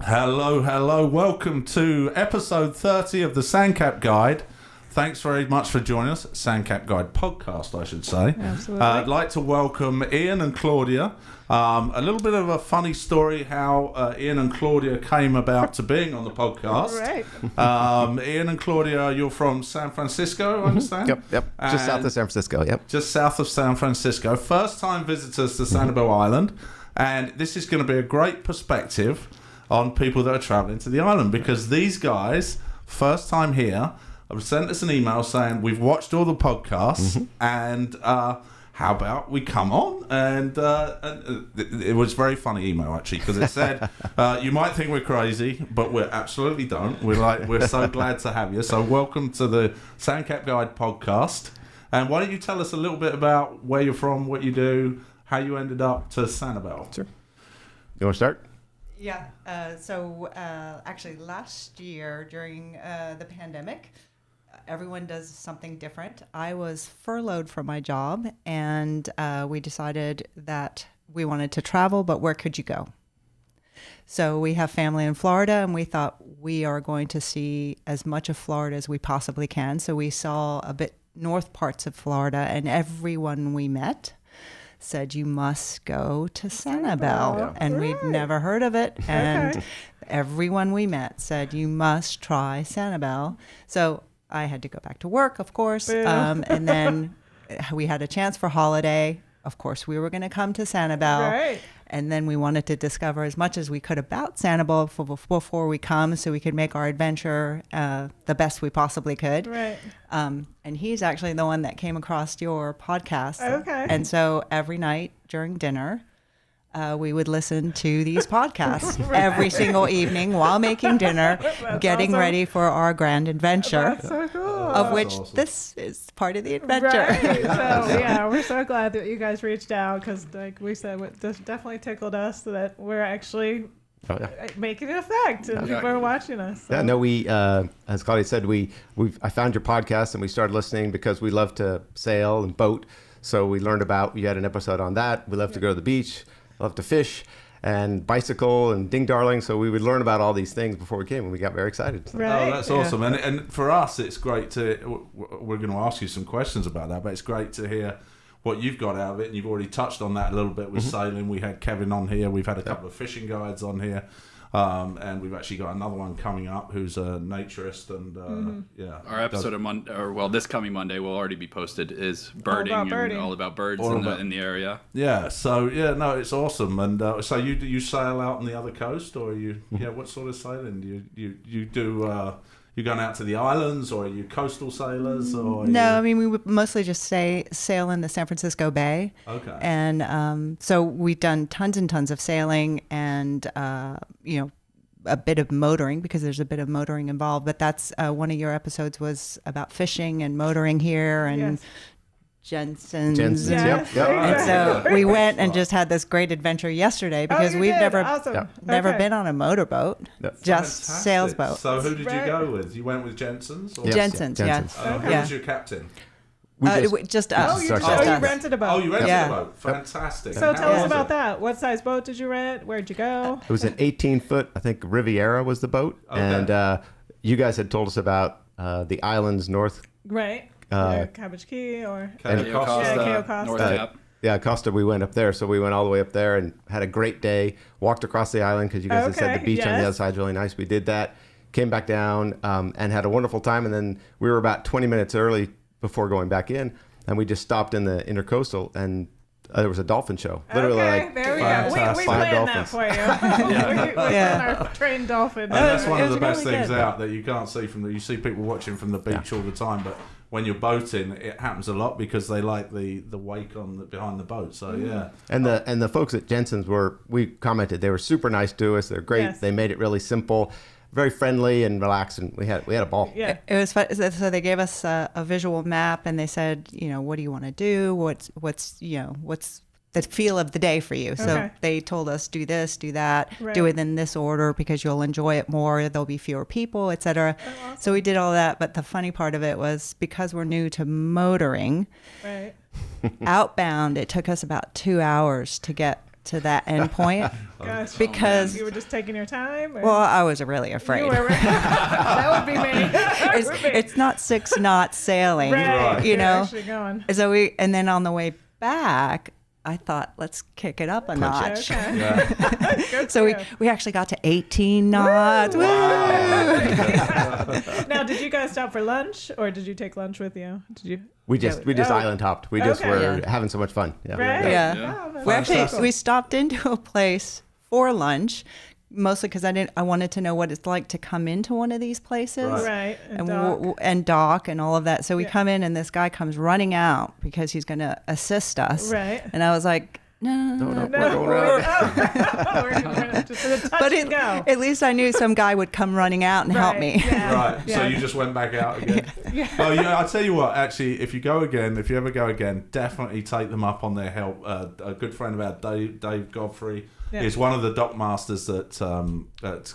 Hello. Welcome to episode 30 of the Sandcap Guide. Thanks very much for joining us. Sandcap Guide podcast, I should say. Absolutely. I'd like to welcome Ian and Claudia. A little bit of a funny story how Ian and Claudia came about to being on the podcast. Right. Ian and Claudia, you're from San Francisco, I understand? Yep. Just south of San Francisco, yep. Just south of San Francisco. First-time visitors to Sanibel Island. And this is going to be a great perspective on people that are traveling to the island, because these guys, first time here, have sent us an email saying we've watched all the podcasts and how about we come on? And it was a very funny email actually, because it said you might think we're crazy, but we absolutely don't. We're so glad to have you. So welcome to the Sandcap Guide podcast. And why don't you tell us a little bit about where you're from, what you do, how you ended up to Sanibel? Sure. You want to start? Yeah. Actually, last year during the pandemic, everyone does something different. I was furloughed from my job, and we decided that we wanted to travel, but where could you go? So we have family in Florida, and we thought we are going to see as much of Florida as we possibly can. So we saw a bit north parts of Florida, and everyone we met said you must go to Sanibel. Yeah. And Right. we'd never heard of it. And Okay. everyone we met said you must try Sanibel. So I had to go back to work, of course. Yeah. And then we had a chance for holiday. Of course, we were going to come to Sanibel. Right. And then we wanted to discover as much as we could about Sanibel before we come, so we could make our adventure the best we possibly could. Right. And he's actually the one that came across your podcast. Okay. And so every night during dinner, we would listen to these podcasts every single evening while making dinner, getting awesome. ready for our grand adventure, That's so cool. of which awesome. this is part of the adventure. Right. So yeah, we're so glad that you guys reached out, because like we said, this definitely tickled us that we're actually Oh, yeah. making an effect and people are watching us. So. Yeah, no, we, as Claudia said, I found your podcast and we started listening because we love to sail and boat. So we learned about, you had an episode on that. We love to go to the beach, love to fish and bicycle and ding darling. So we would learn about all these things before we came, and we got very excited. Right. Oh, that's awesome. And for us, it's great to, we're going to ask you some questions about that, but it's great to hear what you've got out of it. And you've already touched on that a little bit with sailing. We had Kevin on here. We've had a couple of fishing guides on here. And we've actually got another one coming up who's a naturist. And Our episode of Monday, this coming Monday will already be posted, is birding, birding. and all about birds in the area. Yeah, so it's awesome. And so you sail out on the other coast, or what sort of sailing do you do? You going out to the islands, or are you coastal sailors? Or No, I mean, we would mostly just sail in the San Francisco Bay. Okay. And so we've done tons and tons of sailing and, a bit of motoring, because there's a bit of motoring involved. But that's one of your episodes was about fishing and motoring here and Yes. Jensen's. Jensen's, Yes. yep. And so we went and just had this great adventure yesterday, because you we've did? never Awesome. never Okay. been on a motorboat, No. just Fantastic. sailboat. So who did you Right. go with? You went with Jensen's? Or? Yes. Jensen's, yeah. Jensen's. Who Yeah. was your captain? Just Oh, us. you Just us. rented a boat. Oh, you rented Yeah. a boat. Fantastic. So And tell how us was about it? that. What size boat did you rent? Where'd you go? It was an 18-foot, I think Riviera was the boat. Okay. And you guys had told us about the islands north. Right. Cabbage Key or Cayo Cayo Costa. Yeah, Cayo Costa. North Cap. Yeah, Costa, we went up there. So we went all the way up there and had a great day. Walked across the island because you guys had said Okay, the beach on the yes. other side is really nice. We did that. Came back down and had a wonderful time. And then we were about 20 minutes early before going back in. And we just stopped in the intercoastal, and there was a dolphin show. Literally, okay, like, there we go. fantastic. We Five planned that dolphins. for you. we planned our trained dolphin. And that's one It of the was best really things good. out that you can't see you see people watching from the beach all the time, but when you're boating, it happens a lot because they like the wake behind the boat. So yeah. and the folks at Jensen's we commented they were super nice to us. They're great. Yes. They made it really simple, very friendly and relaxed, and we had a ball. Yeah. It was fun. So they gave us a visual map, and they said, what do you want to do? What's the feel of the day for you? So Okay. they told us, do this, do that, Right. do it in this order because you'll enjoy it more. There'll be fewer people, etc. awesome. So we did all that. But the funny part of it was because we're new to motoring, Right. outbound, it took us about 2 hours to get to that end point Gosh, because you were just taking your time. Or? well, I was really afraid. You were, that would be me. It's not 6 knots sailing, Right. you You're know. actually going. So and then on the way back, I thought, let's kick it up a notch. Okay. Yeah. Good So for you. we actually got to 18 knots. Woo! Now, did you guys stop for lunch, or did you take lunch with you? Did you? We just Oh. island hopped. We just Okay. were Yeah. having so much fun. Yeah. Right. Yeah. Oh, that's We actually cool. we stopped into a place for lunch, mostly because I wanted to know what it's like to come into one of these places. Right. And dock. and dock and all of that. So we Yeah. come in and this guy comes running out because he's going to assist us. Right. And I was like, no. No, We're going around. we're just a touch But and go. at least I knew some guy would come running out and help Right, me. Yeah. Right. So Yeah. you just went back out again. Yeah. Oh yeah. I'll tell you what. Actually, if you go again, if you ever go again, definitely take them up on their help. A good friend of ours, Dave Godfrey, Yeah. is one of the dock masters at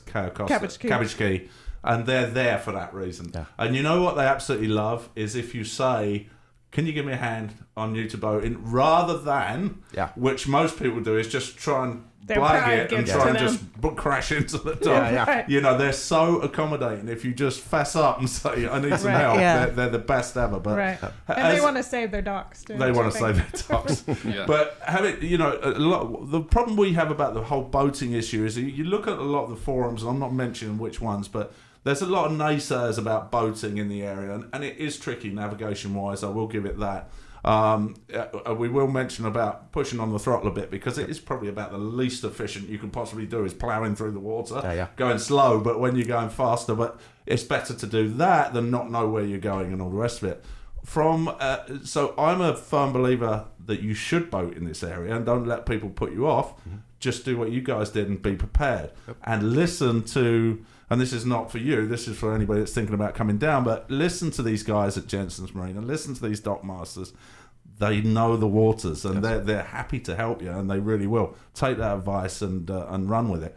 Cabbage Key, and they're there for that reason. Yeah. And you know what they absolutely love is if you say, "Can you give me a hand on new to boating?" rather than, Yeah. which most people do, is just try and Their blag pride it and gets try to and them. just crash into the dock. Yeah, yeah. Right. You know, they're so accommodating. If you just fess up and say, "I need some Right. help," Yeah. they're the best ever. But Right. And as- they want to save their docks, too. they want to save their docks. Yeah. But the problem we have about the whole boating issue is you look at a lot of the forums, and I'm not mentioning which ones, but there's a lot of naysayers about boating in the area, and it is tricky navigation-wise. I will give it that. We will mention about pushing on the throttle a bit because it is probably about the least efficient you can possibly do is ploughing through the water, Yeah. going slow, but when you're going faster. But it's better to do that than not know where you're going and all the rest of it. So I'm a firm believer that you should boat in this area and don't let people put you off. Just do what you guys did and be prepared and listen to. And this is not for you, this is for anybody that's thinking about coming down, but listen to these guys at Jensen's Marine and listen to these dock masters. They know the waters and they're happy to help you, and they really will. Take that advice and run with it.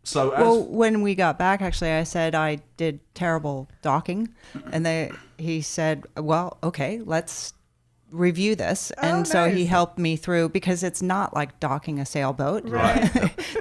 So Well, when we got back, actually, I said I did terrible docking, and he said, "Well, okay, let's review this." And so he nice. helped me through because it's not like docking a sailboat. Right.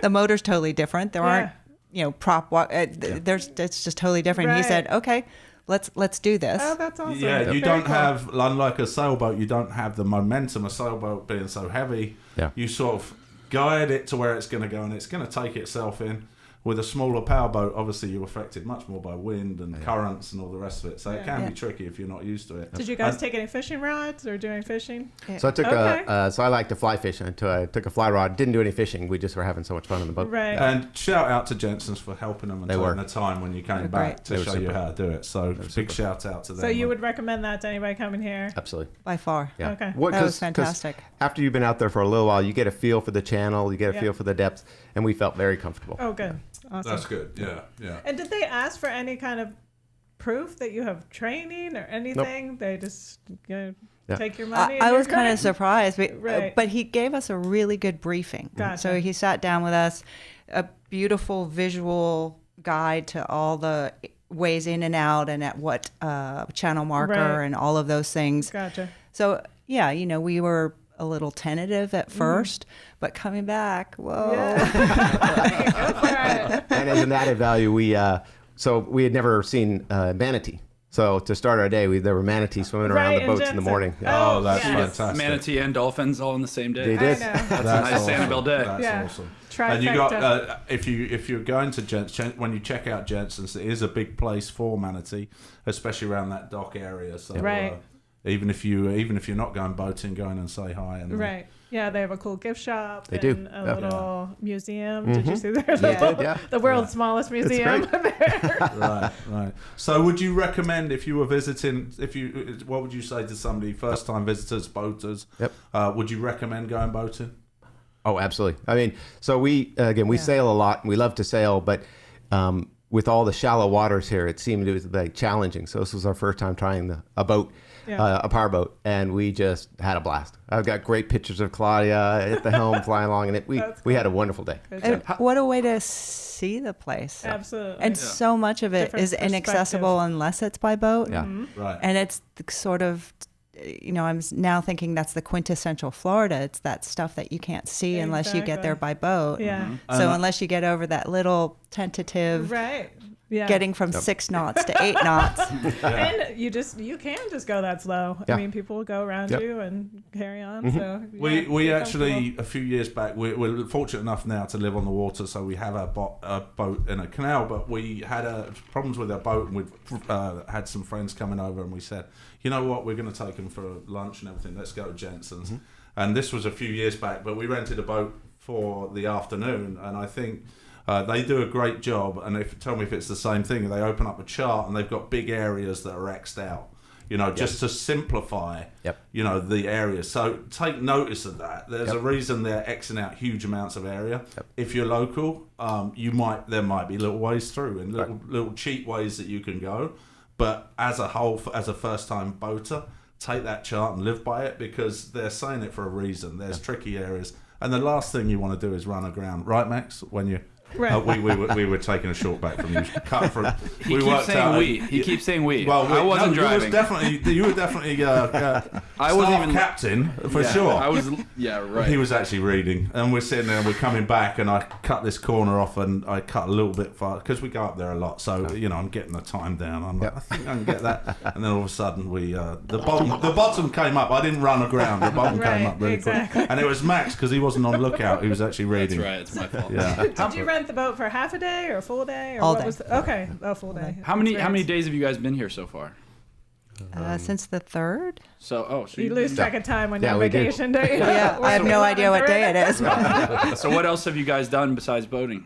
The motor's totally different. There aren't, Yeah. prop walk. It's just totally different. He Right. said, "Okay, let's do this." Oh, that's awesome. Yeah, you Very don't cool. have, unlike a sailboat, you don't have the momentum. A sailboat being so heavy, Yeah. you sort of guide it to where it's going to go, and it's going to take itself in. With a smaller powerboat, obviously you're affected much more by wind and currents and all the rest of it. So it can Yeah. be tricky if you're not used to it. Did you guys take any fishing rods or do any fishing? So I took Okay. so I like to fly fish. I took a fly rod. Didn't do any fishing. We just were having so much fun on the boat. Right. And shout out to Jensen's for helping them and They taking were. the time when you came They're back great. to They were show you super. how to do it. So big super. shout out to them. So you would recommend that to anybody coming here? Absolutely. By far. Yeah. Okay. What, That was 'cause fantastic. After you've been out there for a little while, you get a feel for the channel, you get a Yeah. feel for the depth, and we felt very comfortable. Oh, good. Awesome. That's good. Yeah. And did they ask for any kind of proof that you have training or anything? They just Yeah. take your money. and I you're was kind great? of surprised, Right. but he gave us a really good briefing. Gotcha. So he sat down with us, a beautiful visual guide to all the ways in and out and at what channel marker Right. and all of those things. Gotcha. So, yeah, we were a little tentative at first, but coming back, whoa. Go for it. And as an added value, we had never seen manatee. So to start our day, there were manatees swimming around Right, the in boats in Jensen. the morning. Oh, that's yes. fantastic. Manatee and dolphins all in the same day. They did. know. That's a That's nice awesome. Sanibel day. That's Yeah. awesome. Trifecta. And you got if you're going to Jensen, when you check out Jensen's, it is a big place for manatee, especially around that dock area. So Right. even if you're not going boating, go in and say hi. And Right. Yeah, they have a cool gift shop. They do. and a Yeah. little musium. Did you see their did, little, yeah. the world's smallest museum? right. So would you recommend if you were visiting, what would you say to somebody, first time visitors, boaters? Yep. Would you recommend going boating? Oh, absolutely. I mean, so we sail a lot and we love to sail, but with all the shallow waters here, it seemed it was like challenging. So this was our first time trying a boat, a power boat, and we just had a blast. I've got great pictures of Claudia at the helm flying along, and we had a wonderful day. And what a way to see the place. Absolutely. And so much of it Different is inaccessible perspective. unless it's by boat. Yeah. Right. And it's sort of I'm now thinking that's the quintessential Florida. It's that stuff that you can't see unless you get there by boat. Yeah. So unless you get over that little tentative Right. Yeah. getting from 6 knots to 8 knots. And you can just go that slow. Yeah. I mean, people will go around you and carry on. So We actually, a few years back, we're fortunate enough now to live on the water, so we have a boat in a canal, but we had problems with our boat, and we've had some friends coming over, and we said, you know what, we're going to take them for lunch and everything, let's go to Jensen's. And this was a few years back, but we rented a boat for the afternoon, and I think they do a great job. And tell me if it's the same thing. They open up a chart and they've got big areas that are X'd out, just to simplify, the areas. So take notice of that. There's a reason they're Xing out huge amounts of area. If you're local, there might be little ways through and little cheap ways that you can go. But as a whole, as a first-time boater, take that chart and live by it, because they're saying it for a reason. There's tricky areas. And the last thing you want to do is run aground. Right, Max? When you... Right. We were taking a short back from you. Cut from. He keeps saying we. He keeps saying we. Well, I wasn't driving. You were definitely. I wasn't even captain for sure. I was. Yeah, right. He was actually reading, and we're sitting there, and we're coming back, and I cut this corner off, and I cut a little bit far because we go up there a lot. So I'm getting the time down. I'm like, I think I can get that, and then all of a sudden the bottom came up. I didn't run aground. The bottom came up really quick, and it was Max because he wasn't on lookout. He was actually reading. That's right. It's my fault. Yeah. Did you rent the boat for half a day or a full day? Or All what day. Was okay, a full day. How many days have you guys been here so far? Since the 3rd? So You lose track of time when you're on we do. vacation, don't you? Yeah, I have no idea what day it is. So what else have you guys done besides boating?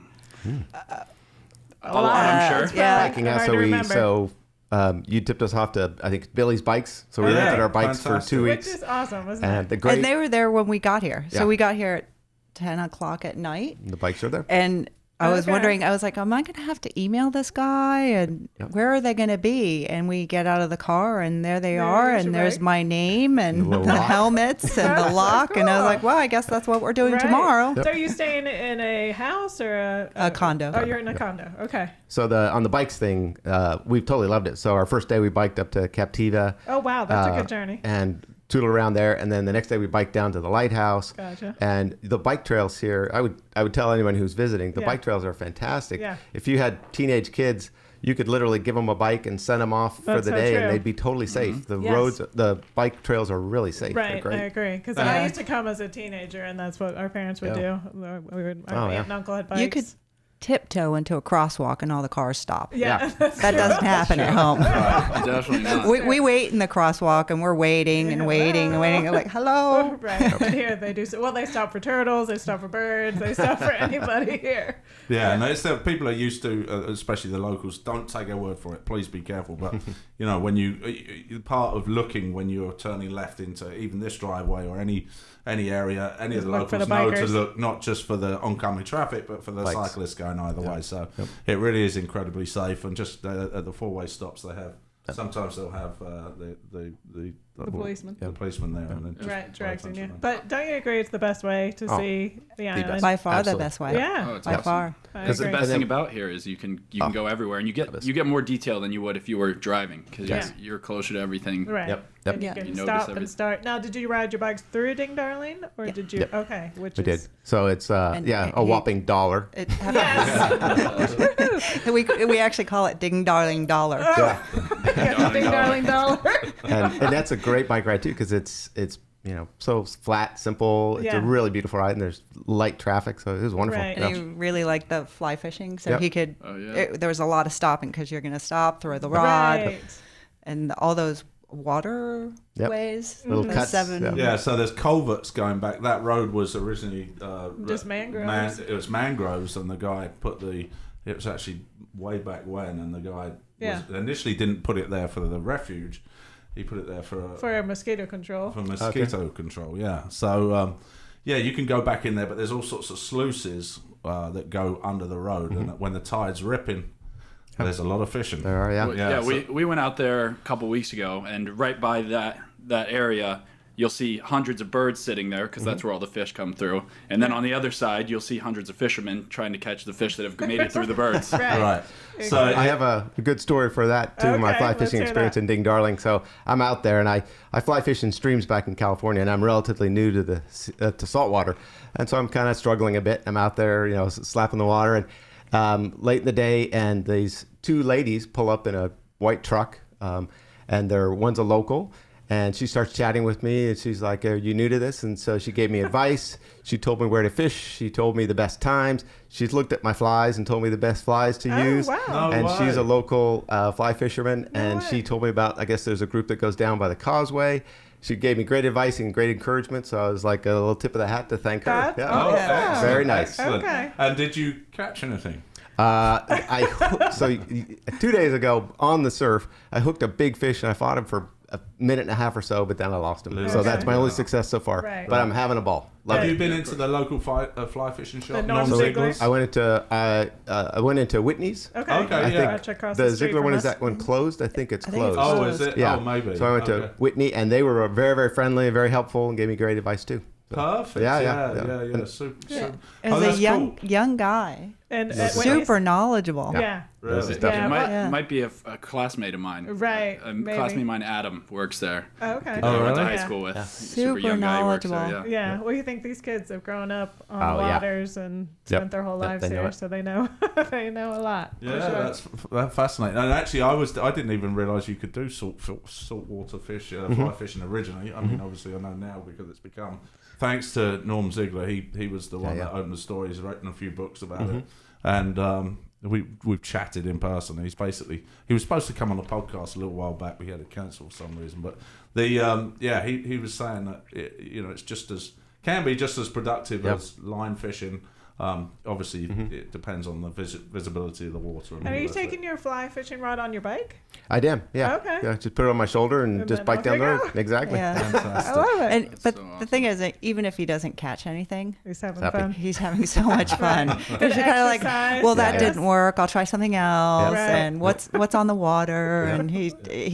A lot, lot. I'm sure. Yeah. Biking out, Hard to remember. you tipped us off to, I think, Billy's Bikes. So we rented our bikes for fantastic. 2 Which weeks. is awesome, isn't And it? the great, And they were there when we got here. So Yeah. we got here at 10 o'clock at night. the bikes are there. And I was Okay. wondering, I was like, am I going to have to email this guy? And where are they going to be? And we get out of the car and there they are. There's And your there's bike. my name and The the little lock. helmets and the That's so lock. And I was cool. like, well, I guess that's what we're doing Right. tomorrow. So are you staying in a house or A condo. Oh, you're in a condo. Okay. So on the bikes thing, we've totally loved it. So our first day we biked up to Captiva. Oh, wow. That's a good journey. And tootled around there, and then the next day we biked down to the lighthouse. Gotcha. And the bike trails here, I would tell anyone who's visiting, the Yeah. bike trails are fantastic. Yeah. If you had teenage kids, you could literally give them a bike and send them off for That's the so day, true. and they'd be totally safe. The Yes. roads, the bike trails are really safe. They're Right, great. I agree. Because I used to come as a teenager, and that's what our parents would do. Our Oh, aunt yeah. and uncle had bikes. You could tiptoe into a crosswalk and all the cars stop. Yeah. That doesn't happen at home. Right, definitely not. We wait in the crosswalk and we're waiting and waiting and waiting. Like, hello. Right. But here they do. Well, they stop for turtles. They stop for birds. They stop for anybody here. Yeah, and it's that people are used to, especially the locals. Don't take our word for it. Please be careful. But when you part of looking when you're turning left into even this driveway or any area, any of the Look for locals the know to bikers. look not just for the oncoming traffic, but for the Bikes. cyclists going either way. So it really is incredibly safe. And just at the four-way stops they have. Sometimes they'll have the policeman. The policeman there, and then just Right, directing you. around. But don't you agree it's the best way to see the island? best. By far Absolutely. the best way. Yeah. Oh, it's By awesome. far. I Because agree. The best then- thing about here is you can go everywhere, and you get more detail than you would if you were driving, because Yeah. you're closer to everything. Right. Yep. And you Yeah. can You notice stop everything. and start. Now, did you ride your bikes through Ding Darling, or did you? Yep. Okay, which We did. is So it's a uh, whopping $1. It yes, we actually call it Ding Darling Dollar. Yeah. yeah, Ding Darling dollar. and that's a great bike ride too, because it's so flat, simple. It's Yeah. a really beautiful ride, and there's light traffic, so it was wonderful. Right. Yeah. And he really liked the fly fishing, so Yep. he could. Oh, yeah. There was a lot of stopping because you're going to stop, throw the rod, Right. and all those waterways. Little the cuts, 7. yeah. Yeah, so there's culverts going back. That road was originally Just mangroves. it was mangroves, and the guy put it was actually way back when, and the guy initially didn't put it there for the refuge. He put it there for mosquito control. mosquito control. Yeah, so you can go back in there, but there's all sorts of sluices that go under the road, and when the tide's ripping, there's a lot of fishing. There are, Well, Yeah, we went out there a couple weeks ago, and right by that area, you'll see hundreds of birds sitting there because that's where all the fish come through. And then on the other side, you'll see hundreds of fishermen trying to catch the fish that have made it through the birds. Right. So I have a good story for that too. My Okay, fly let's fishing hear experience that. in Ding Darling. So I'm out there and I fly fish in streams back in California, and I'm relatively new to to saltwater, and so I'm kind of struggling a bit. I'm out there, slapping the water, and late in the day, and these two ladies pull up in a white truck, and one's a local. And she starts chatting with me, and she's like, "Are you new to this?" And so she gave me advice. She told me where to fish. She told me the best times. She's looked at my flies and told me the best flies to use. Wow. No And way. she's a local fly fisherman, and way. she told me about, I guess there's a group that goes down by the causeway. She gave me great advice and great encouragement, so I was like a little tip of the hat to thank her. That's Yeah. Oh, awesome. excellent, Very nice. Excellent. Okay. And did you catch anything? So 2 days ago on the surf, I hooked a big fish and I fought him for a minute and a half or so, but then I lost him. So Okay. that's my only success so far. Right. But I'm having a ball. Love Have it. you been into the local fly fishing shop? The Norm Norm Ziegler's? I went into Whitney's. Okay. Okay, I yeah. Gotcha, across The street Ziegler from one, us. is that one closed? I think it's I think it's closed. Oh, is it? Yeah. Oh, maybe. So I went to Okay. Whitney, and they were very, very friendly and very helpful and gave me great advice too. So, Perfect. Yeah, Yeah, yeah, yeah, yeah. yeah. Super. It Oh, was that's a young cool. young guy, And super knowledgeable. Yeah. Really? It Yeah, might, yeah. might be a classmate of mine. Right, A maybe. classmate of mine, Adam, works there. Oh, okay. Oh, I went to really? high Yeah. school with. Super young guy who works there, knowledgeable. Yeah. Well, you think these kids have grown up on Oh, yeah. waters and spent their whole Yep, lives they know here, it. so they know they know a lot. for Yeah, sure. that's fascinating. And actually, I didn't even realise you could do saltwater fish, fly fishing originally. I mean, obviously, I know now because it's become. Thanks to Norm Ziegler, he was the one Yeah. that opened the story. He's written a few books about it, and we've chatted in person. He was supposed to come on the podcast a little while back. We had to cancel for some reason, but he was saying that it's can be just as productive Yep. as line fishing. Obviously, it depends on the visibility of the water. And And are all you that, taking your fly fishing rod on your bike? I am. Yeah. Okay. Yeah. Just put it on my shoulder and And just then bike off down you the go. road. Exactly. I Fantastic. love it. And but So the awesome. thing is that even if he doesn't catch anything, He's having Happy. fun. he's having so much fun. Because Good you're kind of exercise, like, well, that yes. didn't work. I'll try something else. Right. And what's on the water? And he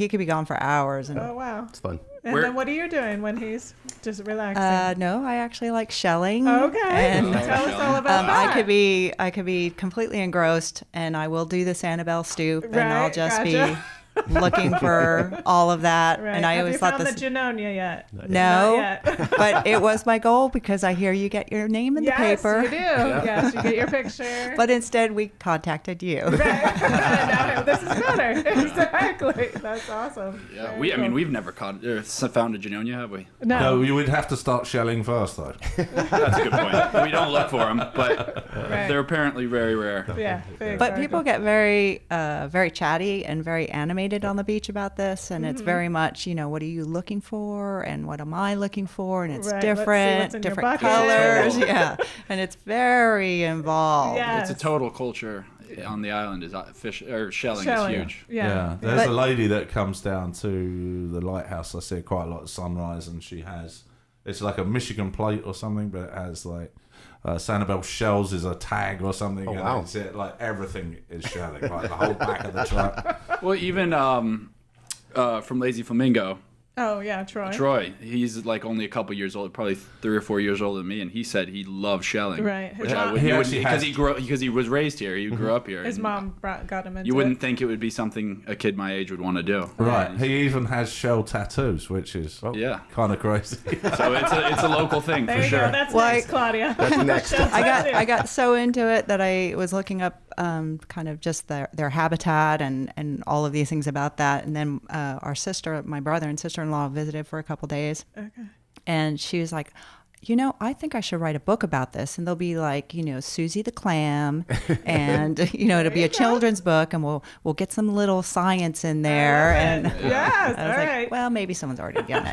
could be gone for hours. And Oh wow! It's fun. And Where- then what are you doing when he's just relaxing? no, I actually like shelling. Okay, And tell us all about that. I could be completely engrossed, and I will do the Sanibel stoop, and I'll Right, just gotcha. be looking for all of that. Right. And I Have always you thought found this. the Genonia yet? No, Not yet. but it was my goal because I hear you get your name in the Yes, paper. you do. Yes, you get your picture. But instead, we contacted you. Right. Now, this is better. Exactly. That's awesome. Yeah, Very I mean, cool. we've never found a Genonia, have we? No. No, you would have to start shelling first, though. That's a good point. We don't look for them, but Right. they're apparently very rare. Yeah. Big But circle. people get very chatty and very animated on the beach about this, and it's very much, what are you looking for, and what am I looking for, and it's Right, let's see what's different, in your different bucket. colors, yeah, and it's very involved. Yes. It's a total culture on the island. Is fish or shelling Shelling. is huge. Yeah. There's But- a lady that comes down to the lighthouse. I see her quite a lot at sunrise, and it's like a Michigan plate or something, but it has like Sanibel shells is a tag or something. Oh, and wow. it's like everything is shelling, like the whole back of the truck. Well, even from Lazy Flamingo, Oh yeah, Troy. Troy, he's like only a couple years old, probably 3 or 4 years older than me, and he said he loves shelling. Right. Which His I mom- would, He you wouldn't, actually because he was raised here. He grew up here. His and mom got him into You wouldn't it. think it would be something a kid my age would want to do. Right. He even has shell tattoos, which is Yeah. kind of crazy. So it's a local thing There for you sure. go. That's Like- next, Claudia. That's next. I got so into it that I was looking up kind of just their habitat and all of these things about that. And then my brother and sister-in-law visited for a couple days. Okay. And she was like, I think I should write a book about this. And there'll be like, Susie the Clam, and it'll be a children's book, and we'll get some little science in there. And Yes. I was All like, right. well, maybe someone's already done it.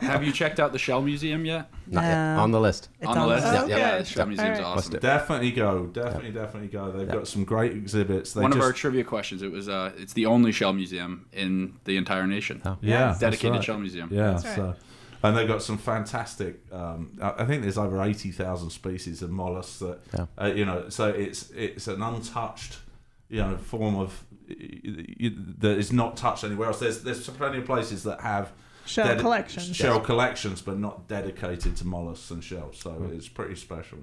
Have you checked out the Shell Museum yet? Not yet. On the list. It's on the list? list. Yeah, Okay. the Shell Museum's All right. awesome. Definitely go. Definitely go. They've got some great exhibits. One of our trivia questions. It was it's the only Shell Museum in the entire nation. yeah, that's Dedicated right. Shell Museum. Yeah, That's right. so and they've got some fantastic. I think there's over 80,000 species of mollusks that So it's an untouched, form of that is not touched anywhere else. There's plenty of places that have Shell collections. Shell collections, but not dedicated to mollusks and shells. So it's pretty special.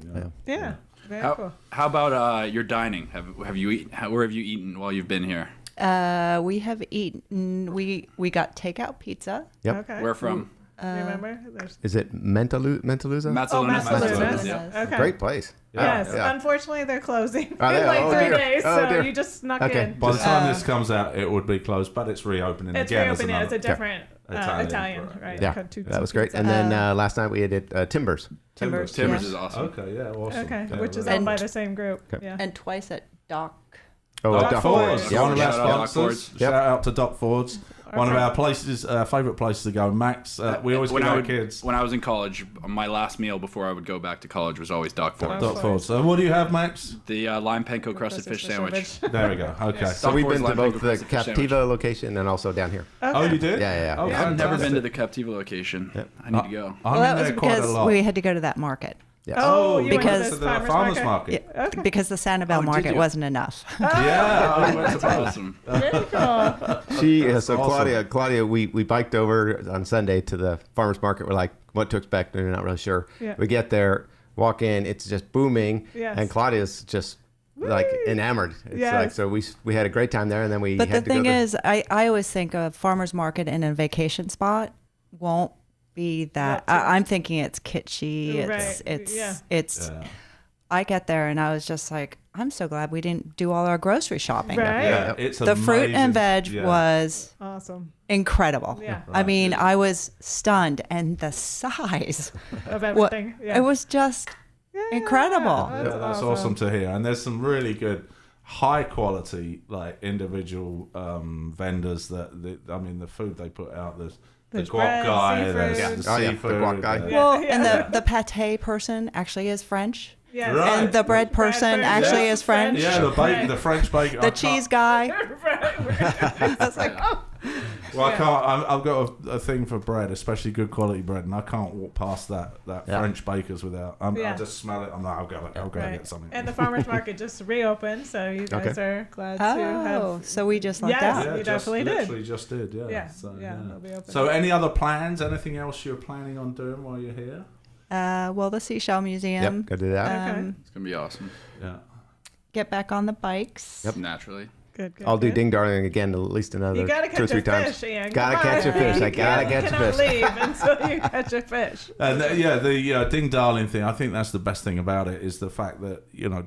Yeah. Very cool. How about your dining? Have you eaten? Where have you eaten while you've been here? We have eaten. We got takeout pizza. Yep. Okay. Where from? Remember? Is it Mentalooza? Mazzalones. Yeah. Okay. Great place. Yes. Yeah. Unfortunately, they're closing Are they? in like 3 dear. days, Oh, so dear. you just snuck Okay. in. By the time this comes out, it would be closed, but it's reopening It's again. reopening. It's a another- different Italian, Italian, right. right? Yeah, Called that was great. And then last night we ate at Timbers. Timbers. Timbers yeah. is awesome. Okay, yeah, awesome. Okay, Yeah, which is right. owned by the same group. Okay. Yeah. And twice at Doc. Oh, Doc Doc Ford's, Ford's. Yep. one of our Shout out to Doc sponsors. Ford's. Shout out to Doc Ford's. One of our places, favourite places to go. Max, we always give our kids. When I was in college, my last meal before I would go back to college was always Doc Ford's. Doc Ford's. So what do you have, Max? The lime panko crusted fish sandwich. There we go. Okay. So Doc we've Ford's been to lime both panko the crusted fish sandwich. Captiva location and also down here. Oh, you did? Yeah. Oh, I've never been to fantastic. the Captiva location. I need to go. I'm Well, that in was there quite a because lot. we had to go to that market. Yes. Oh, you went Because- to to this the farmer's market. Yeah, Okay. Because the Sanibel did market you? wasn't enough. Yeah, I went to That's both. awesome. Very cool. So awesome. Claudia, we biked over on Sunday to the farmer's market. We're like, what to expect? We're not really sure. Yeah. We get there, walk in, it's just booming, Yes. and Claudia's just like enamored. It's Yes. like, so we had a great time there, and then we But the had to go thing to- is, I always think a farmer's market in a vacation spot won't be that. Not too- I'm thinking it's kitschy. Right, It's yeah. Yeah. I get there and I was just like, I'm so glad we didn't do all our grocery shopping. Right. Yeah, it's The fruit amazing. and veg Yeah. was Awesome. incredible. Yeah. I mean, I was stunned, and the size. Of everything. Yeah. It was just incredible. Yeah, that's awesome to hear. And there's some really good, high quality, like individual vendors I mean, the food they put out. There's the There's guac bread, guy, seafood. there's Yeah. the Oh, yeah, the seafood. guac guy. there's- Well, Yeah. and the pate person actually is French. Yes. Right. And the bread person actually is French. Yeah, the bacon, the French bacon. The cheese guy. Right. I was like, oh. Well, I can't. I've got a thing for bread, especially good quality bread, and I can't walk past that Yeah. French baker's without. I Yeah. just smell it. I'm like, I'll go Right. get something. And the farmer's market just reopened, so you guys are glad to have. Oh, so we just lucked Yes. out. yeah, you just definitely did. literally just did. Yeah. Yeah, So, yeah, they'll be open. So, any other plans? Anything else you're planning on doing while you're here? Well, the Seashell Museum. Yep, go do that. Okay. It's gonna be awesome. Yeah. Get back on the bikes. Yep. Naturally. Good, good. I'll do good. Ding Darling again at least another You gotta 2 or catch 3 a times. fish, Ian. Gotta Come catch on. a fish. I You gotta can't- catch a cannot fish. leave until you catch a fish. And the ding darling thing, I think that's the best thing about it is the fact that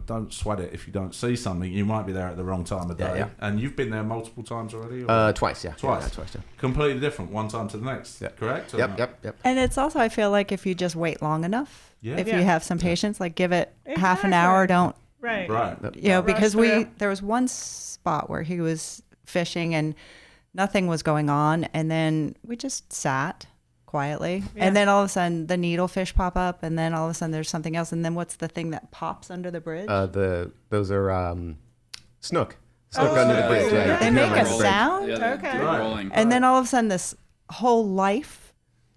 don't sweat it if you don't see something. You might be there at the wrong time of day, Yeah. and you've been there multiple times already. Or Twice, yeah. Twice. Yeah, twice, yeah. completely different, one time to the next. Yeah. Correct. Or Yep, not? yep. And it's also, I feel like if you just wait long enough, Yeah. if Yeah. you have some patience, like give it half an Exactly. hour, don't, Right. Right. Rush because through. there was one spot where he was fishing and nothing was going on. And then we just sat quietly. Yeah. And then all of a sudden the needlefish pop up. And then all of a sudden there's something else. And then what's the thing that pops under the bridge? Those are snook. Snook Oh, under the bridge. Yeah, yeah. you They can make hear 'em a under the bridge. sound? Yeah, they're Okay. Right. rolling. And then all of a sudden this whole life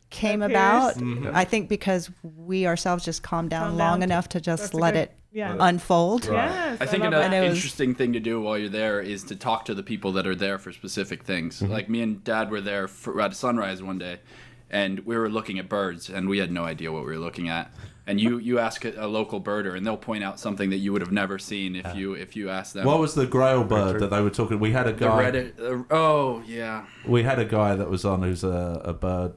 came Appears. about. Mm-hmm. I think because we ourselves just calmed down Calm long down. enough to just That's a let good- it Yeah. unfold. Right. Yes. I think love another that. And it was- interesting thing to do while you're there is to talk to the people that are there for specific things. Like me and Dad were there at sunrise one day, and we were looking at birds, and we had no idea what we were looking at. And you ask a local birder, and they'll point out something that you would have never seen if you ask them. What was the Grille bird that they were talking? We had a the guy. red? Oh yeah, We had a guy that was on who's a bird.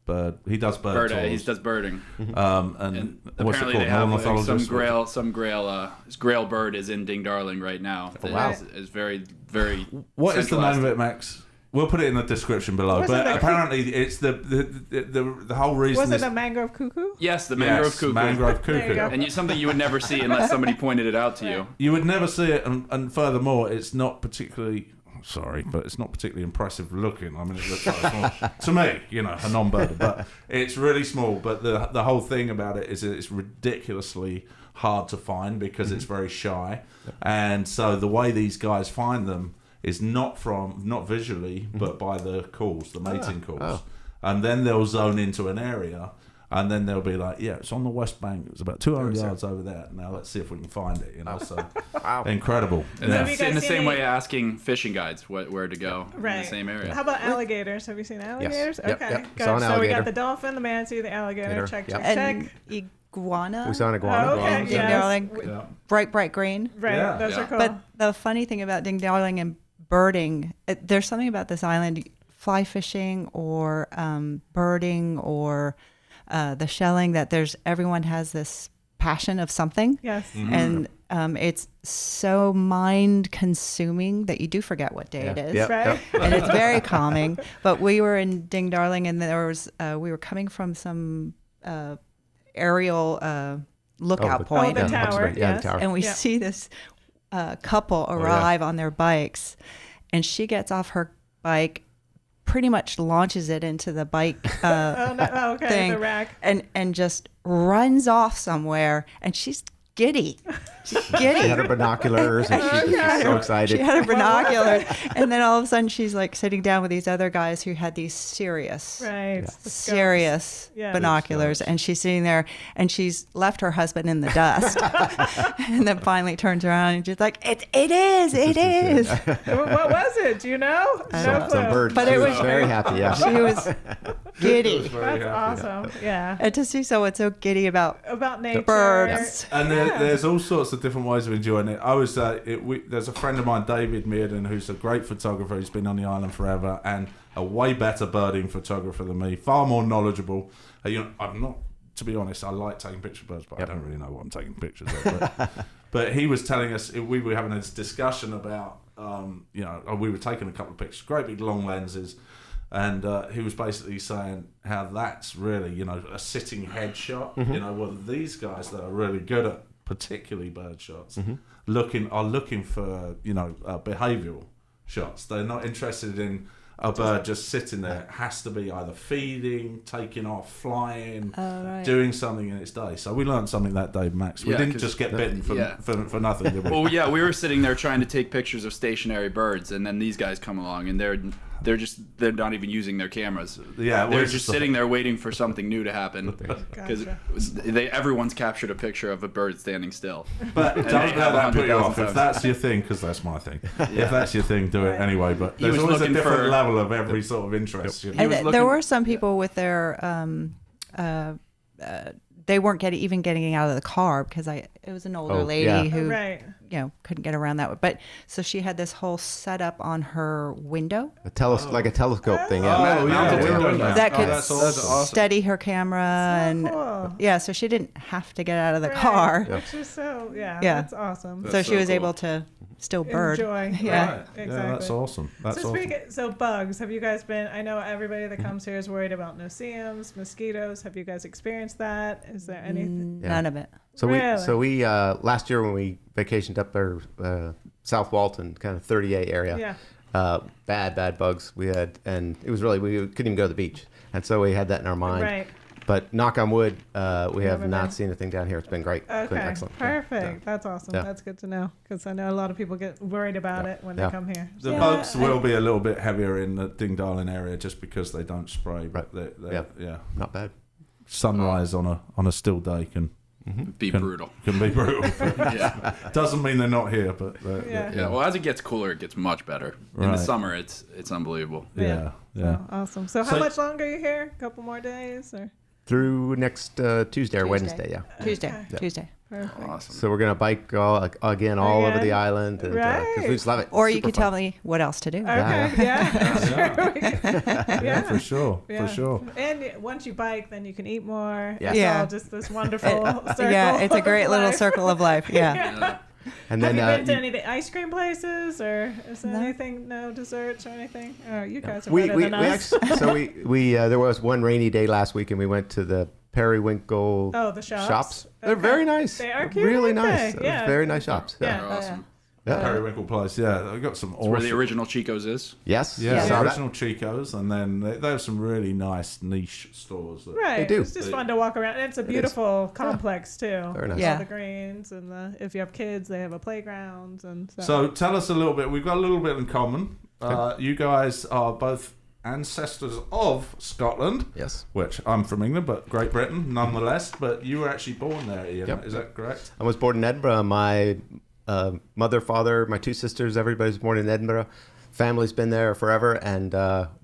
Bird. He does bird tours. he does birding. And And what's it apparently called? they have An like, some ornithologist? Grail bird is in Ding Darling right now. That wow. is very very. What is the name centralized. of it, Max? We'll put it in the description below. Was But it a- apparently, it's the whole reason. Was it is, a mangrove cuckoo? Yes, the mangrove cuckoo. Mangrove There you cuckoo. go. And something you would never see unless somebody pointed it out to you. You would never see it, and furthermore, it's not particularly. Sorry, but it's not particularly impressive looking. I mean, it looks like small to me, a non-birder, but it's really small. But the whole thing about it is it's ridiculously hard to find because it's very shy, and so the way these guys find them is not visually, but by the calls, the mating calls, and then they'll zone into an area. And then they'll be like, yeah, it's on the west bank. It's about 200 There, yards over there. Now let's see if we can find it. So Wow. incredible. And Yeah. Have you guys in the seen same any- way, asking fishing guides where to go in Right. the same area. How about alligators? Have you seen alligators? Yep, Okay. yep. Good. Saw an So we alligator. got the dolphin, the manatee, the alligator. Gator, Check, yep. check, And check. iguana. We saw an iguana. Oh, okay. Ding Yes. darling, Yeah. bright green. Right. Yeah. Those Yeah. are cool. But the funny thing about ding darling and birding, there's something about this island, fly fishing or birding or the shelling, that everyone has this passion of something. yes. Mm-hmm. And it's so mind consuming that you do forget what day it is. Yep, Right. yep. And it's very calming. But we were in Ding Darling, and there was we were coming from some aerial lookout point, the yeah, tower, yeah, yes. the tower. and we Yeah. see this couple arrive on their bikes, and she gets off her bike, pretty much launches it into the bike Oh, no. Oh, okay. thing, The rack. and just runs off somewhere, and she's giddy. She's She giddy. had her binoculars and she was so excited. She had her binoculars, and then all of a sudden she's like sitting down with these other guys who had these serious, Right. The scopes. serious Yeah. binoculars, and she's sitting there, and she's left her husband in the dust, and then finally turns around and she's like, "It is." What was it? Do you know? No Some clue. bird. But She it was was- very happy. Yeah. She was giddy, That's awesome. Yeah. and to see someone so giddy about About nature. birds. And there's all sorts of different ways of enjoying it. There's a friend of mine, David Mearden, who's a great photographer. He's been on the island forever and a way better birding photographer than me, far more knowledgeable. I'm not, to be honest, I like taking pictures of birds, but Yep. I don't really know what I'm taking pictures of. But he was telling us, we were having this discussion about, we were taking a couple of pictures, great big long lenses. And he was basically saying how that's really, a sitting head shot. Well, these guys that are really good at particularly bird shots are looking for, behavioural shots. They're not interested in a bird just sitting there. It has to be either feeding, taking off, flying, doing something in its day. So we learned something that day, Max. We Yeah, didn't 'cause- just get bitten for nothing, did we? Well, yeah, we were sitting there trying to take pictures of stationary birds, and then these guys come along, and they're not even using their cameras. Yeah, they're we're just sitting there waiting for something new to happen because Gotcha. everyone's captured a picture of a bird standing still. But don't they let have that put you 100,000 off. If times. that's your thing, because that's my thing. If that's your thing, do it anyway. But He there's was always a looking different for- level of every sort of interest. He And was there looking- were some people with their they weren't even getting out of the car because it was an older Oh, lady yeah. who Right. couldn't get around that way. But so she had this whole setup on her window Like a telescope thing. Yeah. Oh, yeah, Mounted we're window. doing that. that could That's awesome. steady her camera, and Cool. so she didn't have to get out of the Right. car. Which is so, Yeah. that's awesome. So That's she so was cool. able to still bird. Enjoy. Yeah. Right. Exactly. Yeah, that's awesome. That's so awesome. so bugs, have you guys been, I know everybody that comes here is worried about no-see-ums, mosquitoes. Have you guys experienced that? Is there anything? Yeah. None of it. So Really? we last year when we vacationed up there, South Walton, kind of 30A area. Yeah. Bad bugs we had, and it was really, we couldn't even go to the beach, and so we had that in our mind. Right. But knock on wood, we have Never not been. seen anything down here. It's been great. It's been Okay. excellent. Perfect. Yeah. That's awesome. Yeah. That's good to know because I know a lot of people get worried about it when Yeah. they come here. The So- bugs will be a little bit heavier in the Ding Darling area just because they don't spray. But Yeah. Not bad. sunrise on a still day can Be brutal. be brutal. Yeah. Doesn't mean they're not here, but Yeah. Yeah. Well, as it gets cooler, it gets much better. In the Right. summer, it's unbelievable. yeah. Oh, awesome. So how So- much longer are you here? A couple more days or? Through next Tuesday or Wednesday, yeah. Tuesday. Okay. Tuesday. Perfect. Awesome. So we're gonna bike all over the island, and 'cause Right. we just love it. Or you Super could fun. tell me what else to do. Okay. Yeah, Yeah. Yeah. Yeah, for sure, Yeah. for sure. And once you bike, then you can eat more. Yeah. It's Yeah. all just this wonderful circle. Yeah, it's a great of little life. circle of life. Yeah. Yeah. And Have then you been to any of the ice cream places, or is there No. anything? No desserts or anything? Oh, you guys are we better we, than we us. actually, so we there was one rainy day last week, and we went to the Periwinkle Oh, the shops. They're Okay. very nice. They are cute, really aren't nice. they? Yeah. Very nice shops. Yeah. They're awesome. Yeah. Periwinkle Place, yeah, they got some awesome. Where the original Chico's is. Yes. Yeah, Yeah. the Saw that. original Chico's, and then they have some really nice niche stores. That, Right. They do. It's just fun to walk around. And it's a beautiful complex too. Very nice. All Yeah. the greens and if you have kids, they have a playground and so. So tell us a little bit. We've got a little bit in common. You guys are both ancestors of Scotland. Yes. Which I'm from England, but Great Britain nonetheless. But you were actually born there, Ian. Yep. Is that correct? I was born in Edinburgh. My mother, father, my 2 sisters, everybody's born in Edinburgh. Family's been there forever, and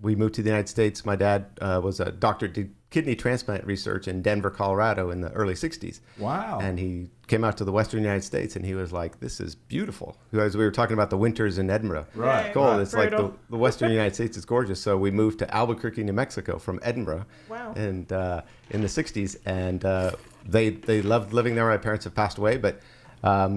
we moved to the United States. My dad was a doctor, did kidney transplant research in Denver, Colorado in the early 60s. Wow. And he came out to the Western United States, and he was like, this is beautiful. Because we were talking about the winters in Edinburgh. Right. Cold. Right. It's like Brutal. the Western United States is gorgeous. So we moved to Albuquerque, New Mexico from Edinburgh. Wow. And in the 60s. And they loved living there. My parents have passed away, but yeah,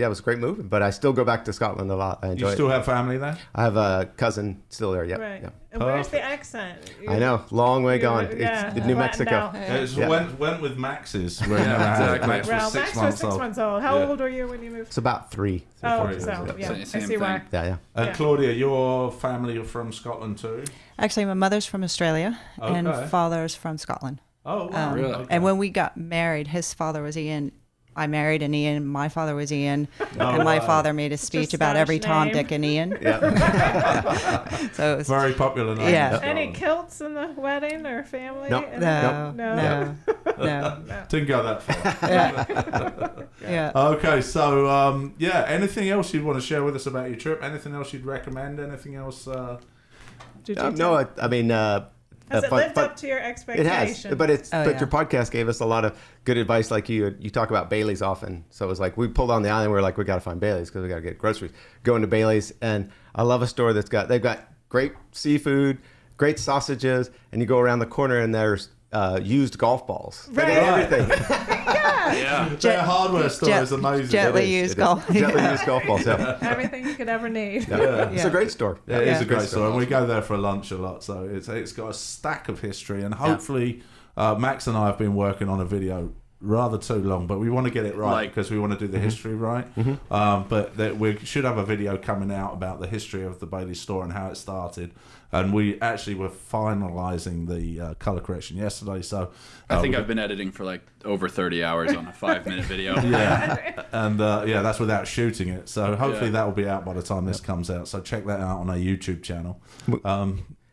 it was a great move. But I still go back to Scotland a lot. I enjoy You still it. have family there? I have a cousin still there. Yep. Right. Yep. And where's the Perfect. accent? I know, long way gone. Yeah. It's New Flattened Mexico. out. It Yeah. went with Max's. Where exactly. Max was Well, 6 Max was months 6 old. months old. How Yeah. old were you when you moved? It's about 3. Oh, 4 years, so yeah. yeah, Same I see thing. why. Yeah. And Yeah. Claudia, your family are from Scotland too? Actually, my mother's from Australia and Okay. father's from Scotland. Oh, wow. Really? Okay. And when we got married, his father was Ian. I married an Ian. My father was Ian. and my wow. father made a speech about every Scottish Tom, name. Dick, and Ian. Yeah. So it was, Very popular name. Yeah. in Any Scotland. kilts in the wedding or family? No. no, No. no. Didn't go that far. Yeah. Okay, so yeah, anything else you'd want to share with us about your trip? Anything else you'd recommend? Anything else? Did you No, I mean, Has it fun- lived fun- up to your it expectations? has, but Oh, but yeah. your podcast gave us a lot of good advice. Like you talk about Bailey's often, so it was like we pulled on the island. We were like, we got to find Bailey's because we got to get groceries. Going to Bailey's, and I love a store they've got great seafood, great sausages, and you go around the corner and there's used golf balls. They got Right. everything. Yeah. Their hardware store is amazing. Gently It is, used it is. golf. Gently used golf balls. Yeah. Everything you could ever need. Yeah. It's a great store. Yeah, it is Yeah. a great store, and we go there for lunch a lot. So it's got a stack of history, and hopefully, Max and I have been working on a video rather too long, but we want to get it right Like- because we want to do the history right. But we should have a video coming out about the history of the Bailey store and how it started. And we actually were finalising the colour correction yesterday. So I think I've been editing for like over 30 hours on a 5-minute video. yeah, and yeah, that's without shooting it. So hopefully Yeah. that will be out by the time this comes out. So check that out on our YouTube channel.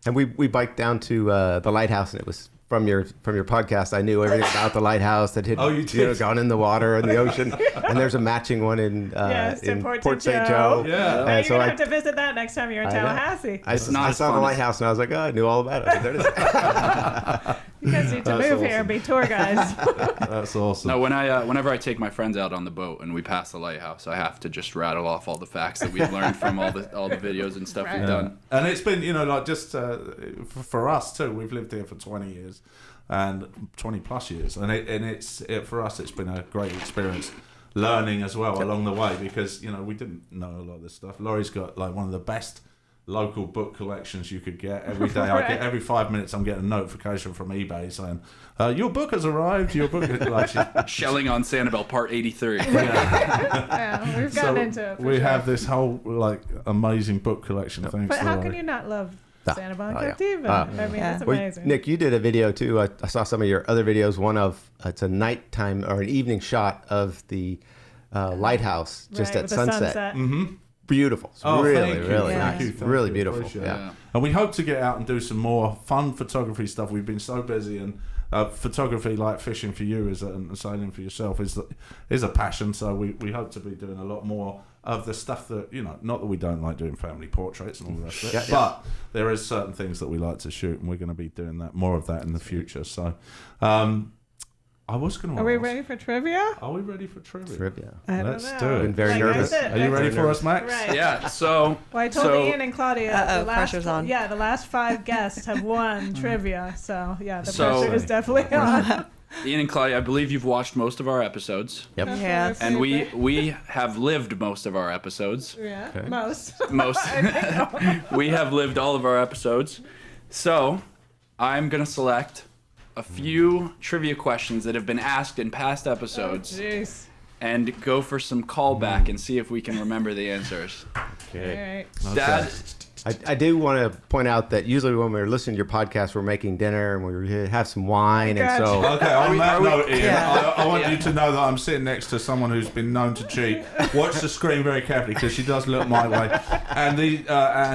And we biked down to the lighthouse, and it was from your podcast. I knew everything about the lighthouse that had Oh, you did? gone in the water and the ocean, and there's a matching one in Yes, in Port St. St. Joe. Yeah. Now And you're going to have to visit that next time you're in I know. Tallahassee. I not as saw fun the as- lighthouse, and I was like, oh, I knew all about it. I said, there it is. You guys need to That's move here and be tour guides. That's awesome. No, whenever I take my friends out on the boat and we pass the lighthouse, I have to just rattle off all the facts that we've learned from all the videos and stuff Right. we've done. And it's been, like just for us too. We've lived here for 20 years, and 20 plus years, and it's for us. It's been a great experience, learning as well along the way because we didn't know a lot of this stuff. Laurie's got like one of the best local book collections you could get. Every day, I get every 5 minutes, I'm getting a notification from eBay saying your book has arrived. Your book, Shelling on Sanibel, part 83. Yeah, we've gotten into it. for we sure. have this whole like amazing book collection. Thanks But to how Laurie. can you not love Sanibel and Oh, yeah. Captiva? I mean, Yeah. it's Well, amazing. Nick, you did a video too. I saw some of your other videos. One of it's a nighttime or an evening shot of the lighthouse just Right, at with the sunset. Mm-hmm. Beautiful. It's Oh, really, thank you. really Yeah. nice. Thank you. Really beautiful. Appreciate Yeah. it. And we hope to get out and do some more fun photography stuff. We've been so busy, and photography, like fishing for you, and sailing for yourself, is a passion. So we hope to be doing a lot more of the stuff that not that we don't like doing family portraits and all the rest of it, Yeah, yeah. but there is certain things that we like to shoot, and we're going to be doing more of that in the future. So, I was going to. Are we ready for trivia? Are we ready for trivia? Trivia. I don't Let's know. do it. Been very Like I nervous. said, Are you ready Very for us, Max? Right. Yeah, so Well, I told So- Ian and Claudia Uh-oh, the last pressure's on. Yeah, the last 5 guests have won trivia. So yeah, the So- pressure is definitely on. Ian and Claudia, I believe you've watched most of our episodes. Yep. Yes. And we have lived most of our episodes. Yeah, Okay. most. Most. We have lived all of our episodes. So I'm going to select a few trivia questions that have been asked in past episodes Jeez. and go for some callback and see if we can remember the answers. All right. Dad, I do want to point out that usually when we're listening to your podcast, we're making dinner and we have some wine, and so Okay, on that note, Ian, Yeah. I want you to know that I'm sitting next to someone who's been known to cheat. Watch the screen very carefully because she does look my way. And the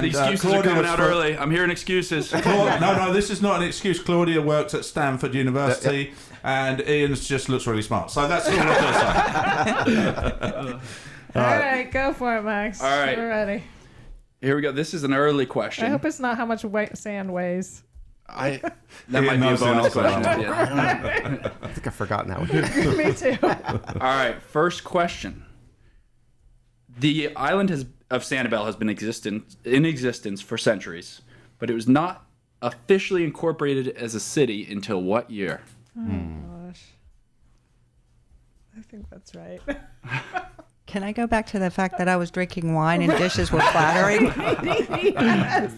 excuses are coming out early. I'm hearing excuses. No, this is not an excuse. Claudia worked at Stanford University, and Ian just looks really smart. So that's all I'm going to say. All right, go for it, Max. All right. We're ready. Here we go. This is an early I question. hope it's not how much sand weighs. That Ian might be a knows the bonus answer. question. Yeah. I think I've forgotten that one. Me too. All right, first question. The island of Sanibel has been in existence for centuries, but it was not officially incorporated as a city until what year? Oh, gosh. I think that's right. Can I go back to the fact that I was drinking wine and dishes were clattering? Yes.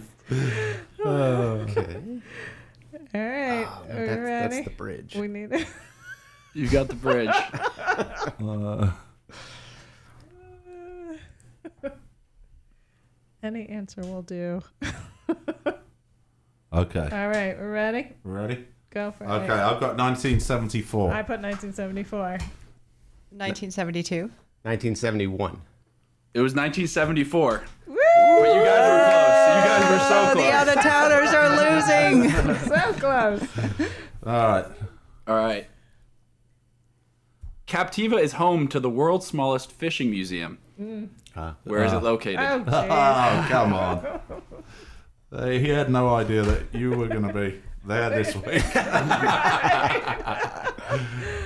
Okay. All right. Are we ready? That's the bridge. We need it. You got the bridge. Any answer will do. Okay. All right, we're ready? Ready? Go for it. Okay, I've got 1974. I put 1974. 1972. 1971. It was 1974. Woo! But you guys were close. You guys were so The close. other towners are losing. So close. All right. All right. Captiva is home to the world's smallest fishing museum. Where is it located? Oh, Oh, jeez. come on. He had no idea that you were going to be there this week.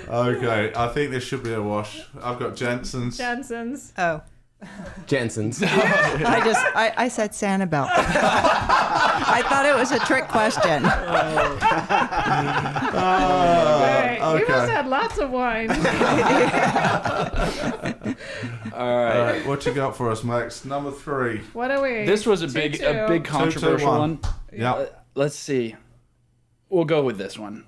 Okay, I think this should be a wash. I've got Jensen's. Jensen's. Oh. Jensen's. I said Sanibel. I thought it was a trick question. Right. You okay. must have lots of wine. All right. What you got for us, Max? Number 3. What are we? This was a 2-2. big controversial 2-2-1. one. Yeah. Let's see. We'll go with this one.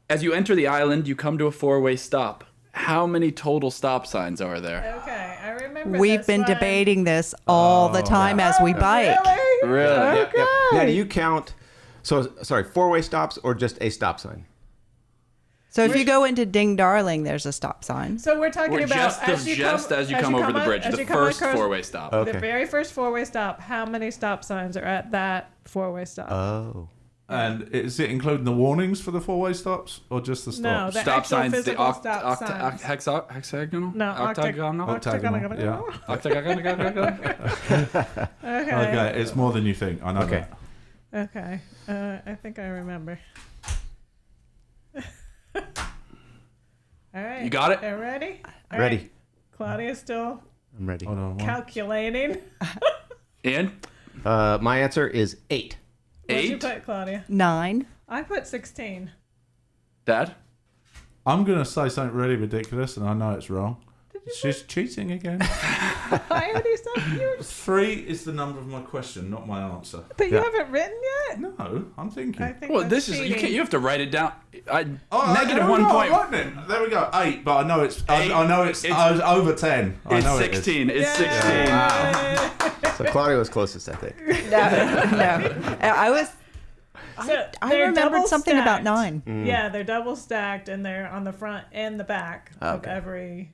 As you enter the island, you come to a 4-way stop. How many total stop signs are there? Okay, I remember We've this been one. debating this all the time as we bike. Really? Really? Okay. Now, do you count? So, sorry, 4-way stops or just a stop sign? So if you go into Ding Darling, there's a stop sign. So we're talking We're about as you come over the bridge, the first 4-way stop. Okay. The very first 4-way stop. How many stop signs are at that 4-way stop? Oh. And is it including the warnings for the 4-way stops or just the stops? No, the Stop actual signs, the physical stop signs. hexagonal? No, octagonal? Octagonal, yeah. Octagonal? Okay. Okay, it's more than you think. I know Okay. that. Okay. I think I remember. All right. You got it? Are you ready? All Ready. right. Claudia's still I'm ready. Hold on. calculating. And? My answer is 8. What'd you 8? put, Claudia? 9. I put 16. Dad? I'm going to say something really ridiculous, and I know it's wrong. She's cheating again. I already said you. 3 is the number of my question, not my answer. But you Yeah. haven't written yet. No, I'm thinking. I think Well, that's this is cheating. you have to write it down. Oh, Negative no, 1 no, point. I'm writing it. There we go. 8, but I know it's. Eight. I know it's over 10. I It's know it is. 16. It's Yay! 16. So Claudia was closest, I think. No. I was. So I they're remembered double something about stacked. 9. Yeah, they're double stacked and they're on the front and the back of Okay. every.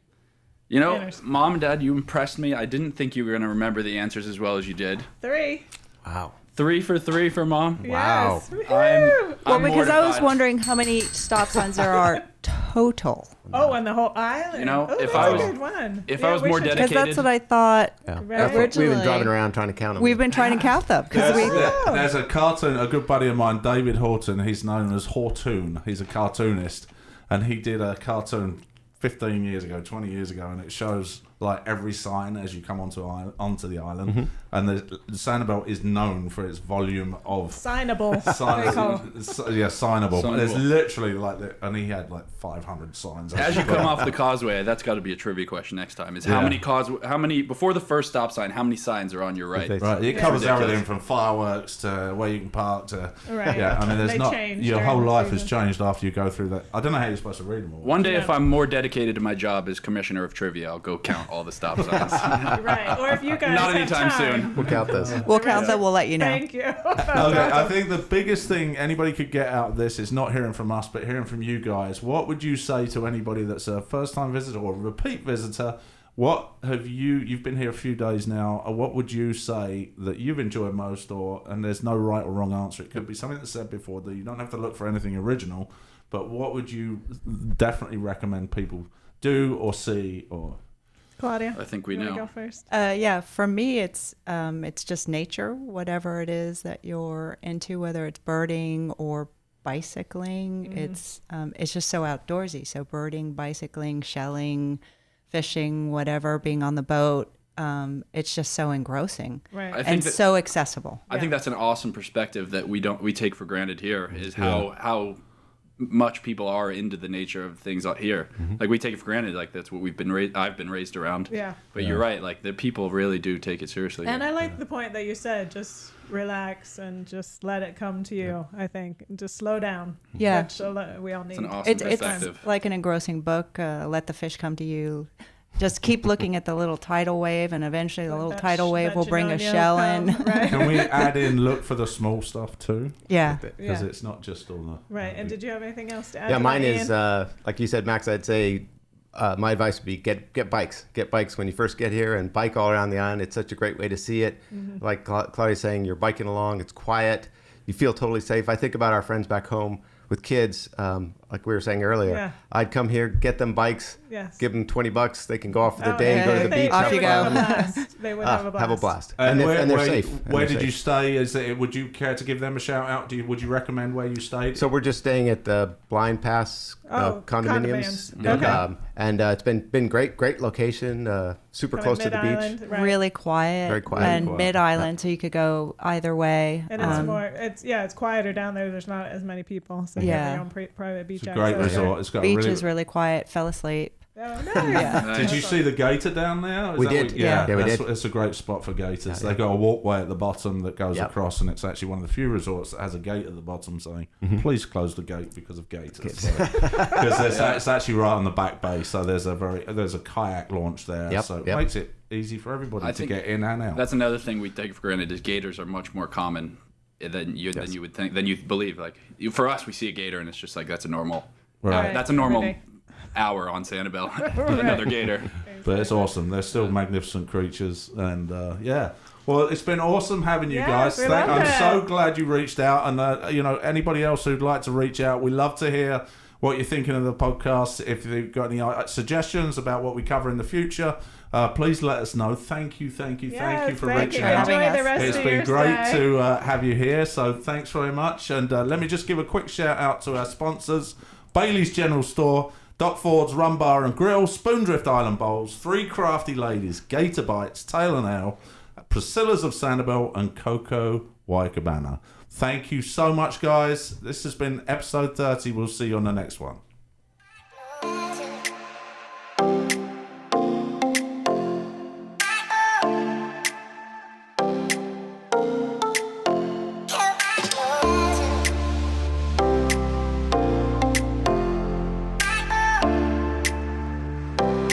You know, Interesting. Mom and Dad, you impressed me. I didn't think you were going to remember the answers as well as you did. 3. Wow. 3 for 3 for Mom. Wow. Yes. Woohoo! Well, I'm because I was mortified. wondering how many stop signs there are total. Oh, and the whole island. You know, oh, if that's I a was- good one. if I was we more should- Because dedicated- that's what I thought. Yeah. Right. We've been Originally. driving around trying to count them. We've been trying to count them. Because we. There's a cartoon, a good buddy of mine, David Horton. He's known as Hortoon. He's a cartoonist, and he did a cartoon 15 years ago, 20 years ago, and it shows like every sign as you come onto the island. And the Sanibel is known for its volume of Signable. They call it. signable. But there's Signable. literally and he had like 500 signs. As you come off the causeway, that's got to be a trivia question next time. Is how Yeah. many before the first stop sign? How many signs are on your right? Okay. Right, it covers Ridiculous. everything from fireworks to where you can park to Right. yeah. I mean, there's They not change your during whole the life has season. changed after you go through that. I don't know how you're supposed to read them all. One day, Yeah. if I'm more dedicated to my job as commissioner of trivia, I'll go count count all the stop signs. Right. Or if you guys Not have anytime time. soon. We'll count this. We'll count them. We'll let you know. Thank you. That's Okay, I awesome. think the biggest thing anybody could get out of this is not hearing from us, but hearing from you guys. What would you say to anybody that's a first-time visitor or a repeat visitor? What have you've been here a few days now, what would you say that you've enjoyed most, and there's no right or wrong answer. It could be something that's said before, that you don't have to look for anything original, but what would you definitely recommend people do or see? Or Claudia, I think we you wanna know. go first? Yeah, for me, it's just nature, whatever it is that you're into, whether it's birding or bicycling. It's just so outdoorsy. So birding, bicycling, shelling, fishing, whatever, being on the boat. It's just so engrossing Right. I think and that- so accessible. I think that's an awesome perspective that we take for granted here, is how much people are into the nature of things out here. Like we take it for granted, like that's what I've been raised around. Yeah. But you're right, like the people really do take it seriously. And I like the point that you said, just relax and just let it come to you, I think. Just slow down. Yeah. Which we all need. It's an awesome It's perspective. like an engrossing book. Let the fish come to you. Just keep looking at the little tidal wave, and eventually the Like little that tidal wave will bring a Chinonio shell come, in. Right. can we add in look for the small stuff too? Yeah. Because Yeah. it's not just all the... Right. And did you have anything else to add? Yeah, to mine that, is Ian? like you said, Max. I'd say my advice would be get bikes. Get bikes when you first get here, and bike all around the island. It's such a great way to see it. Like Claudia's saying, you're biking along. It's quiet. You feel totally safe. I think about our friends back home with kids. Like we were saying earlier, Yeah. I'd come here, get them bikes, Yes. give them $20. They can go off for the Oh, day, yeah. go to the They beach, Off have you fun. go. They would have a blast. Have a blast, And, and they're where, safe. Where did you stay? Would you care to give them a shout out? Would you recommend where you stayed? So we're just staying at the Blind Pass condominiums. condominiums. Okay. And it's been great location, super Kind close of to the beach. mid-island, right. Really quiet. Very quiet. And Quiet. mid-island, so you could go either way. And it's quieter down there. There's not as many people, so you Yeah. have your own private beach It's a great access. resort. It's got Beach a really... is really quiet. Fell asleep. Oh, nice. Yeah. Did you see the gator down there? Is We that did. what- Yeah, we that's, did. It's a great spot for gators. Yeah, They've got a walkway at the bottom that goes Yep. across, and it's actually one of the few resorts that has a gate at the bottom saying, please close the gate because of gators. Because it's actually right on the back bay, so there's a kayak launch there, Yep, so it yep. makes it easy for everybody I to think get in and out. That's another thing we take for granted, is gators are much more common than you would think, than you believe. Like for us, we see a gator and it's just like that's a normal Right. that's a normal Every day. hour on Sanibel. Another gator. But it's awesome. They're still magnificent creatures, and yeah. Well, it's been awesome having you Yes, guys. we loved I'm it. so glad you reached out, and anybody else who'd like to reach out, we love to hear what you're thinking of the podcast. If you've got any suggestions about what we cover in the future, please let us know. Thank you for reaching out. Enjoy the rest It's of been your great stay. to have you here, so thanks very much. And let me just give a quick shout out to our sponsors: Bailey's General Store, Doc Ford's Rum Bar and Grille, Spoondrift Island Bowls, Three Crafty Ladies, GatorBites, Tail and Ale, Priscilla's of Sanibel, and Coco Waikabana. Thank you so much, guys. This has been episode 30. We'll see you on the next one.